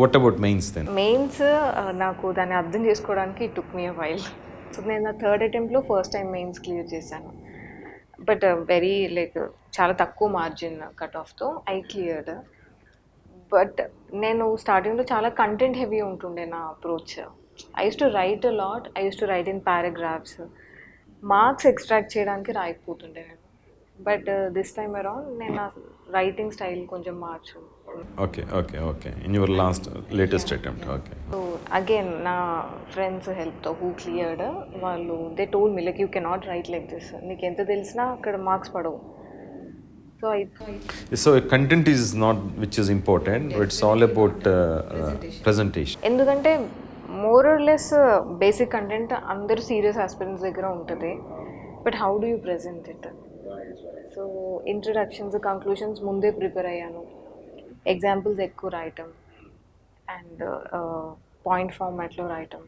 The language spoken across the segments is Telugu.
What about mains then? Mains నాకు దాన్ని అర్థం చేసుకోవడానికి it took me a while. So నేను నా థర్డ్ అటెంప్ట్లో ఫస్ట్ టైం మెయిన్స్ క్లియర్ చేశాను. బట్ వెరీ లైక్ చాలా తక్కువ మార్జిన్ కట్ ఆఫ్తో ఐ క్లియర్డ్. బట్ నేను స్టార్టింగ్లో చాలా కంటెంట్ హెవీ ఉంటుండే నా approach. I use to write a lot, I use to write in paragraphs. Marks extract చేయడానికి రాయకపోతుండే నేను. బట్ దిస్ టైమ్ అరౌండ్ నేను నా రైటింగ్ స్టైల్ కొంచెం మార్చు. Okay in your latest attempt. Okay. So again నా ఫ్రెండ్స్ హెల్ప్తో హూ క్లియర్డ్, వాళ్ళు they told me like you cannot write like this, నీకు ఎంత తెలిసినా అక్కడ మార్క్స్ పడవు. So content is not which is important, it's all about presentation. ఎందుకంటే more or less basic content అందరూ సీరియస్ ఆస్పిరెంట్స్ దగ్గర ఉంటుంది. But how do you present it? So introductions, conclusions ముందే ప్రిపేర్ అయ్యాను. ఎగ్జాంపుల్స్ ఎక్కువ రాయటం అండ్ పాయింట్ ఫార్మాట్లో రాయటం.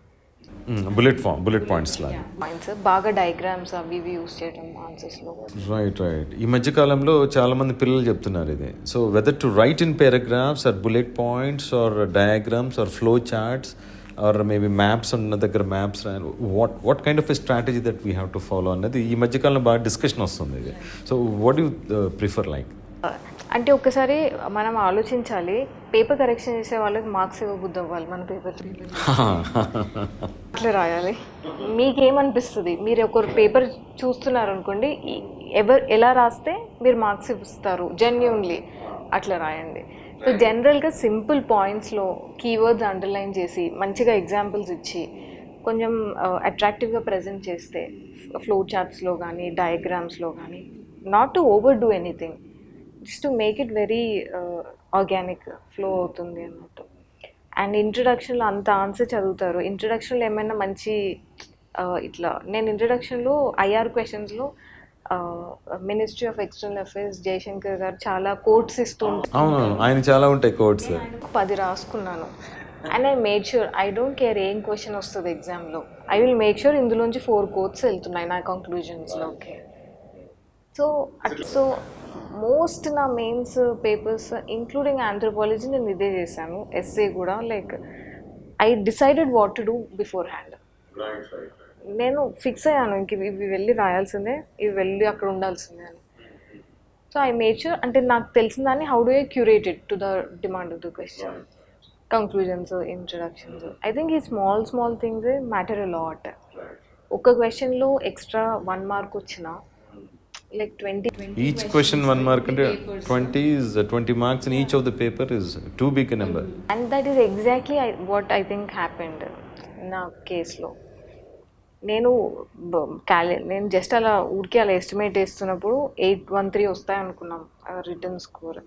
బుల్లెట్ పాయింట్స్ లాగా పాయింట్స్ బాగా డయాగ్రామ్స్ అవి ఇవి యూస్ చేయటం ఆన్సర్స్లో. రైట్. ఈ మధ్య కాలంలో చాలా మంది పిల్లలు చెప్తున్నారు ఇది. So whether to write in paragraphs or bullet points or diagrams or flow charts or maybe maps ఉన్న దగ్గర మ్యాప్స్ రాయాలి, what kind of a strategy that we have to follow అన్నది ఈ మధ్యకాలంలో బాగా డిస్కషన్ వస్తుంది ఇది. So what you prefer like? అంటే ఒక్కసారి మనం ఆలోచించాలి, పేపర్ కరెక్షన్ చేసే వాళ్ళకి మార్క్స్ ఇవ్వబుద్ధి అవ్వాలి మన పేపర్ అట్లా రాయాలి. మీకేమనిపిస్తుంది? మీరు ఒకరు పేపర్ చూస్తున్నారు అనుకోండి, ఎలా రాస్తే మీరు మార్క్స్ ఇస్తారు జెన్యూన్లీ అట్లా రాయండి. సో జనరల్గా సింపుల్ పాయింట్స్లో కీవర్డ్స్ అండర్లైన్ చేసి మంచిగా ఎగ్జాంపుల్స్ ఇచ్చి కొంచెం అట్రాక్టివ్గా ప్రజెంట్ చేస్తే ఫ్లో చార్ట్స్లో కానీ డయాగ్రామ్స్లో కానీ, not to over do anything, just to make it very organic flow అవుతుంది అన్నట్టు. అండ్ ఇంట్రడక్షన్లో అంత ఆన్సర్ చదువుతారు. ఇంట్రడక్షన్లో ఏమైనా మంచి ఇట్లా నేను ఇంట్రడక్షన్లో ఐఆర్ క్వశ్చన్స్లో ministry of external affairs Jaishankar garu చాలా కోట్స్ ఇస్తుంటారు. ఆయన చాలా ఉంటాయి కోట్స్. 10 రాసుకున్నాను. And I made sure I don't care ఏం క్వశ్చన్ వస్తుంది ఎగ్జామ్లో, ఐ విల్ మేక్ షూర్ ఇందులోంచి 4 కోట్స్ వెళ్తున్నాయి నా కంక్లూజన్స్లో. ఓకే. సో మోస్ట్ నా మెయిన్స్ పేపర్స్ ఇంక్లూడింగ్ ఆంథ్రోపాలజీ నేను ఇదే చేశాను. ఎస్ఏ కూడా like I decided what to do before hand. నేను ఫిక్స్ అయ్యాను, ఇంక ఇవి వెళ్ళి రాయాల్సిందే, ఇవి వెళ్ళి అక్కడ ఉండాల్సిందే అని. సో ఐ మేడ్ షూర్, అంటే నాకు తెలిసిన దాన్ని how do I curate it to the demand of the question. Conclusions, introductions, I think ఈ small things matter a lot. ఒక క్వశ్చన్లో ఎక్స్ట్రా 1 మార్క్ వచ్చినా like 20 each question 1 mark and 20 marks in each of the paper is too big a number. And that is exactly what I think happened na case lo. నేను జస్ట్ అలా ఊరికే అలా ఎస్టిమేట్ వేస్తున్నప్పుడు 813 వస్తాయి అనుకున్నాం రిటర్న్ స్కోర్,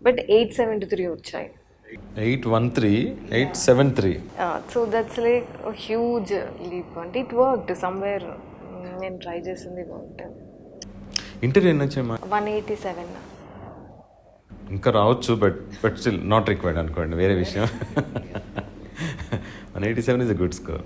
బట్ 873 వచ్చాయి. 873. So that's like huge leap. అంటే ఇట్ వర్క్డ్ సమ్వేర్. నేను ట్రై చేసింది వర్క్డ్. ఇంటర్వ్యూ ఎన్ని వచ్చాయమ్మా? 187. ఇంకా రావచ్చు, బట్ స్టిల్ నాట్ రిక్వైర్డ్ అనుకోండి, వేరే విషయం. 187 is a good score.